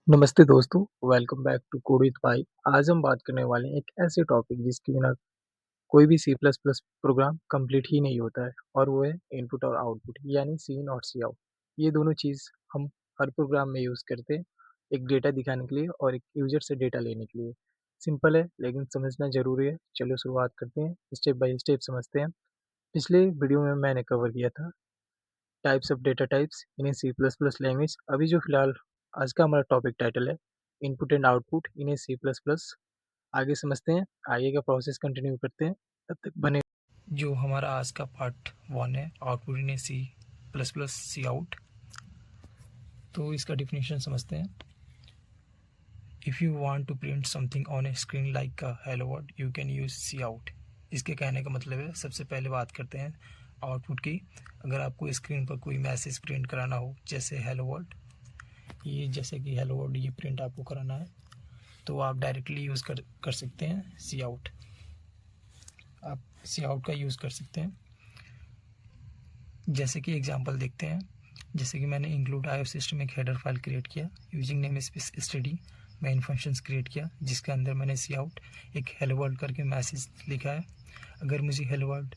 नमस्ते दोस्तों, welcome back to code with भाई। आज हम बात करने वाले हैं एक ऐसे टॉपिक जिसके बिना कोई भी C plus plus program complete ही नहीं होता है और वो है इनपुट और आउटपुट यानी सी इन और सी आउट। ये दोनों चीज़ हम हर प्रोग्राम में यूज़ करते हैं, एक डेटा दिखाने के लिए और एक यूज़र से डेटा लेने के लिए। सिंपल है लेकिन समझना ज़रूरी है। चलो शुरुआत करते हैं, स्टेप बाय स्टेप समझते हैं। पिछले वीडियो में मैंने कवर किया था types of data types in a C plus plus language. अभी जो फिलहाल आज का हमारा टॉपिक टाइटल है input and output in a C plus plus. आगे समझते हैं, आगे का प्रोसेस कंटिन्यू करते हैं, तब तक बने। जो हमारा आज का पार्ट 1 है output in a C plus plus C out, तो इसका डिफिनेशन समझते हैं। If you want to print something on a screen like a hello word you can use C out. इसके कहने का मतलब है, सबसे पहले बात करते हैं आउटपुट की। अगर आपको स्क्रीन पर कोई मैसेज प्रिंट कराना हो जैसे हेलो वर्ड, ये जैसे कि हेलो वर्ड ये प्रिंट आपको कराना है तो आप डायरेक्टली यूज़ कर सकते हैं सी आउट। आप सी आउट का यूज़ कर सकते हैं। जैसे कि एग्जांपल देखते हैं। जैसे कि मैंने इंक्लूड आईओ सिस्टम एक हेडर फाइल क्रिएट किया using name space study main functions create किया जिसके अंदर मैंने सी आउट एक हेलो वर्ल्ड करके मैसेज लिखा है। अगर मुझे हेलो वर्ल्ड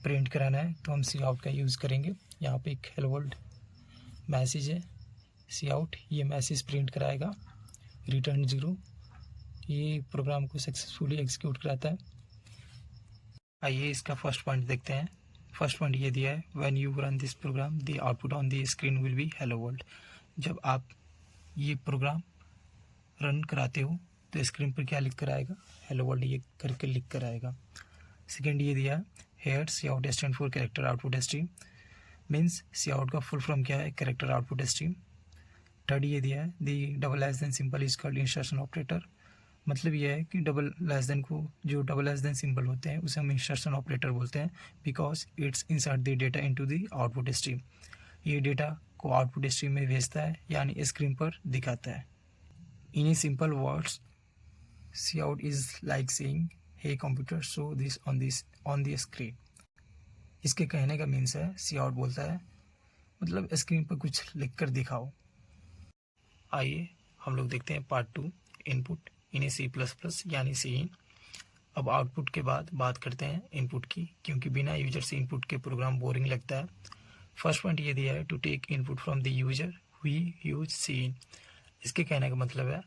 प्रिंट कराना है तो हम सी आउट का यूज़ करेंगे। यहाँ पे एक हेलो वर्ल्ड मैसेज है, सी आउट ये मैसेज प्रिंट कराएगा रिटर्न 0। ये प्रोग्राम को सक्सेसफुली एग्जीक्यूट कराता है। आइए इसका फर्स्ट पॉइंट देखते हैं। फर्स्ट पॉइंट ये दिया है, when you run this program the output on the screen will be hello world. जब आप ये प्रोग्राम रन कराते हो तो स्क्रीन पर क्या लिख कर आएगा, हेलो वर्ल्ड ये करके लिख कर आएगा। सेकेंड ये दिया है, here C out stand for character output stream, means C out का फुल फॉर्म क्या है, कैरेक्टर आउटपुट स्ट्रीम। थर्ड ये दिया है, the double less than simple is called insertion operator. मतलब ये है कि डबल लेस देन को, जो डबल लेस देन सिंबल होते हैं उसे हम इंसर्शन ऑपरेटर बोलते हैं, because it's insert the data into the output stream. ये डेटा को आउटपुट स्ट्रीम में भेजता है यानी स्क्रीन पर दिखाता है। In a simple words C out is like saying hey computer show this on the screen. इसके कहने का मीन्स है, सी आउट बोलता है मतलब स्क्रीन पर कुछ लिख कर दिखाओ। आइए हम लोग देखते हैं part 2, input in a C plus plus यानी सी इन। अब आउटपुट के बाद बात करते हैं इनपुट की, क्योंकि बिना यूजर से इनपुट के प्रोग्राम बोरिंग लगता है। फर्स्ट पॉइंट ये दिया है, to take input from the user we use C in. इसके कहने का मतलब है,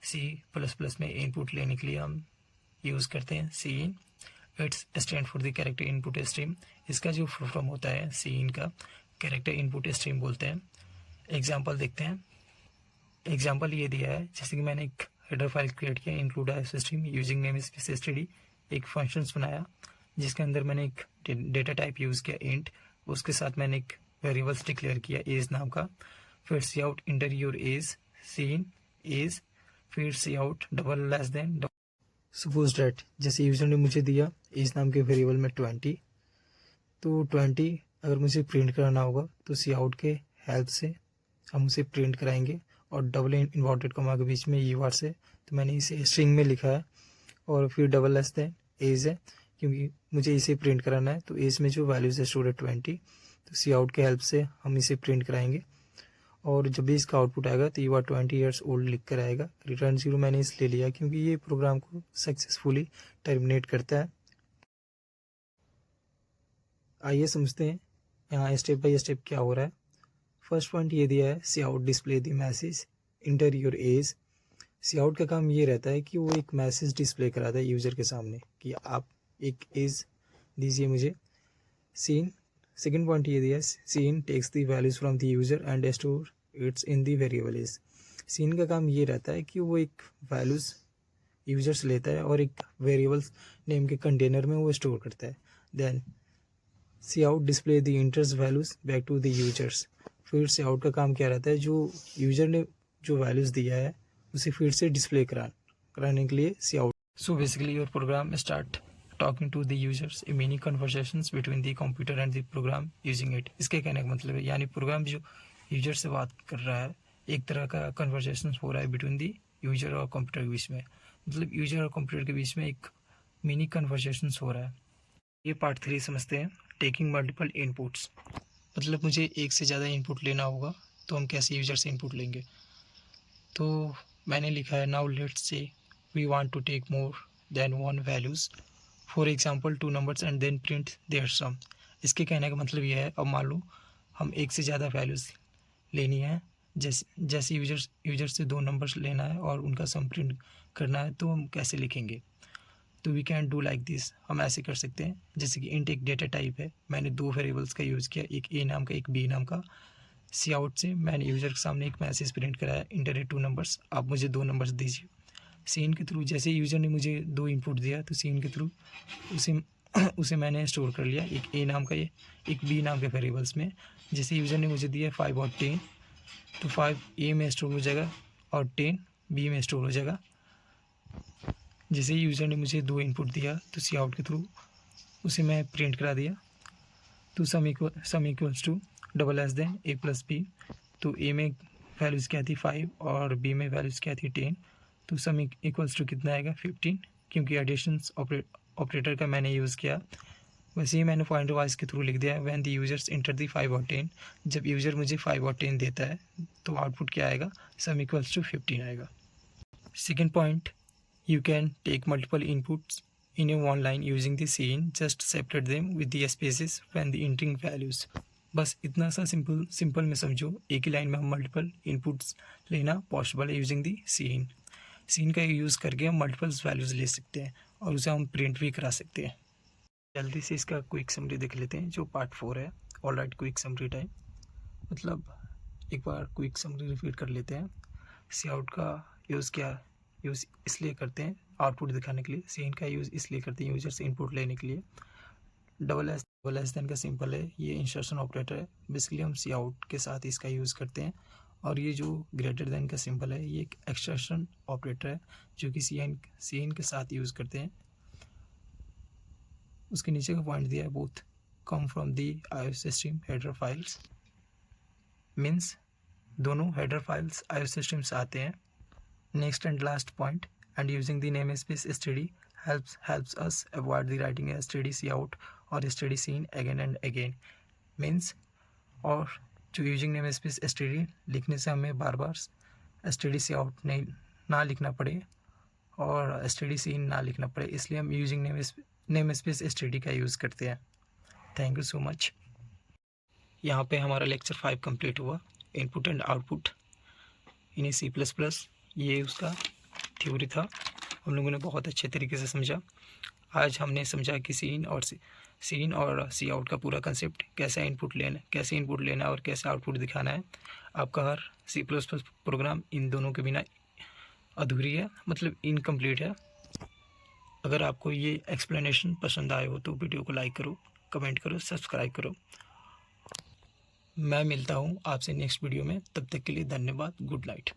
सी प्लस प्लस में इनपुट लेने के लिए हम यूज़ करते हैं C in. It's stand for the character input stream. इसका जो फुल फॉर्म होता है सी इन का, कैरेक्टर इनपुट स्ट्रीम बोलते हैं। एग्जाम्पल देखते हैं। एग्जाम्पल ये दिया है, जैसे कि मैंने एक हेडर फाइल क्रिएट किया include I system using name space study, एक फंक्शंस बनाया जिसके अंदर मैंने एक डेटा टाइप यूज़ किया इंट, उसके साथ मैंने एक वेरिएबल्स डिक्लेयर किया एज नाम का। फिर C out enter your age C in age, फिर C out double less than. Suppose that जैसे यूजर ने मुझे दिया एज नाम के वेरिएबल में 20, तो 20 अगर मुझे प्रिंट कराना होगा तो सी आउट के हेल्प से हम उसे प्रिंट कराएंगे। और डबल इन्वर्टेड कॉमा के बीच में ये वर्ड है तो मैंने इसे स्ट्रिंग में लिखा है। और फिर डबल लेस देन एज है, क्योंकि मुझे इसे प्रिंट कराना है तो एज में जो वैल्यूज है स्टोर है 20, तो सी आउट के हेल्प से हम इसे प्रिंट कराएंगे। और जब भी इसका आउटपुट आएगा तो ये बार 20 ईयर्स ओल्ड लिख कर आएगा। रिटर्न 0 मैंने इसलिए लिया क्योंकि ये प्रोग्राम को सक्सेसफुली टर्मिनेट करता है। आइए समझते हैं यहाँ स्टेप बाय स्टेप क्या हो रहा है। फर्स्ट पॉइंट ये दिया है, C out display the message enter your age. C out का काम ये रहता है कि वो एक मैसेज डिस्प्ले कराता है यूज़र के सामने कि आप एक एज दीजिए मुझे। सीन सेकेंड पॉइंट ये दिया है, cin takes the values from the user and store its in the variable age. Cin का काम ये रहता है कि वो एक वैल्यूज यूज़र से लेता है और एक वेरिएबल्स नेम के कंटेनर में वो स्टोर करता है। Then C out display the entered values back to the users. फिर सी आउट का काम क्या रहता है, जो यूज़र ने जो वैल्यूज़ दिया है उसे फिर से डिस्प्ले कराने के लिए C out. So basically your program start talking to the users, a mini conversations between the computer and the program using it. इसके कहने का मतलब है, यानी प्रोग्राम जो यूजर से बात कर रहा है, एक तरह का कन्वर्सेशन हो रहा है बिटवीन द यूजर और कंप्यूटर के बीच में। मतलब यूजर और कंप्यूटर के बीच में एक मिनी कन्वर्सेशन हो रहा है। ये पार्ट 3 समझते हैं, टेकिंग मल्टीपल इनपुट्स। मतलब मुझे एक से ज़्यादा इनपुट लेना होगा तो हम कैसे यूजर से इनपुट लेंगे। तो मैंने लिखा है now let's say we want to take more than one values, for example 2 numbers and then print their sum. इसके कहने का मतलब यह है, अब मान लो हम एक से ज़्यादा वैल्यूज़ लेनी है, जैसे यूजर से 2 नंबर्स लेना है और उनका सम प्रिंट करना है, तो हम कैसे लिखेंगे? तो we can do like this, हम ऐसे कर सकते हैं। जैसे कि इंट एक डेटा टाइप है, मैंने 2 वेरिएबल्स का यूज़ किया, एक ए नाम का एक बी नाम का। सी आउट से मैंने यूज़र के सामने एक मैसेज प्रिंट कराया, इंटर 2 नंबर्स, आप मुझे 2 नंबर्स दीजिए। सीन के थ्रू जैसे यूज़र ने मुझे 2 इनपुट दिया, तो सीन के थ्रू उसे उसे मैंने स्टोर कर लिया, एक ए नाम का ये एक बी नाम के वेरिएबल्स में। जैसे यूज़र ने मुझे दिया 5 और 10, तो 5 ए में स्टोर हो जाएगा और 10 बी में स्टोर हो जाएगा। जैसे यूज़र ने मुझे 2 इनपुट दिया, तो सी आउट के थ्रू उसे मैं प्रिंट करा दिया। तो sum equals to double less than a plus b. तो ए में वैल्यूज़ क्या थी 5 और बी में वैल्यूज़ क्या थी 10। तो सम इक्वल्स टू कितना आएगा 15, क्योंकि एडिशन ऑपरेटर का मैंने यूज़ किया। वैसे ही मैंने पॉइंट वाइज के थ्रू लिख दिया, व्हेन द यूजर्स इंटर दी 5 और 10, जब यूज़र मुझे 5 और 10 देता है तो आउटपुट क्या आएगा, सम इक्वल्स टू 15 आएगा। Second point, you can take multiple inputs in a one line using the scene, just separate them with the spaces when the entering values। बस इतना सा सिंपल में समझो, एक ही लाइन में हम मल्टीपल इनपुट्स लेना पॉसिबल है यूजिंग दी सीन का यूज़ करके हम मल्टीपल्स वैल्यूज़ ले सकते हैं और उसे हम प्रिंट भी करा सकते हैं। जल्दी से इसका क्विक समरी देख लेते हैं, जो पार्ट 4 है। All right, quick summary time. मतलब एक बार क्विक समरी रिपीट कर लेते हैं। सी आउट का यूज़ इसलिए करते हैं आउटपुट दिखाने के लिए, सीन का यूज़ इसलिए करते हैं यूजर से इनपुट लेने के लिए। डबल एस देन का सिंपल है, ये इंसर्शन ऑपरेटर है, बेसिकली हम सी आउट के साथ इसका यूज़ करते हैं। और ये जो ग्रेटर देन का सिंपल है, ये एक एक्सट्रैक्शन ऑपरेटर है जो कि सीन के साथ यूज़ करते हैं। उसके नीचे का पॉइंट दिया है, both come from the iOS system header files, means दोनों हेडर फाइल्स iOS सिस्टम से आते हैं। Next and last point, and using the namespace std helps us avoid the writing a std cout or std scene again and again, means और जो using namespace std लिखने से हमें बार बार std cout नहीं ना लिखना पड़े और std scene ना लिखना पड़े, इसलिए हम यूजिंग namespace std का यूज़ करते हैं। Thank you so much. यहाँ पे हमारा लेक्चर 5 कंप्लीट हुआ, input and output in C++। ये उसका थ्योरी था, हम लोगों ने बहुत अच्छे तरीके से समझा। आज हमने समझा कि सीन और सी आउट का पूरा कंसेप्ट, कैसे इनपुट लेना और कैसे आउटपुट दिखाना है। आपका हर C++ प्रोग्राम इन दोनों के बिना अधूरी है, मतलब इनकम्प्लीट है। अगर आपको ये एक्सप्लेनेशन पसंद आए हो तो वीडियो को लाइक करो, कमेंट करो, सब्सक्राइब करो। मैं मिलता हूँ आपसे नेक्स्ट वीडियो में, तब तक के लिए धन्यवाद। Good night.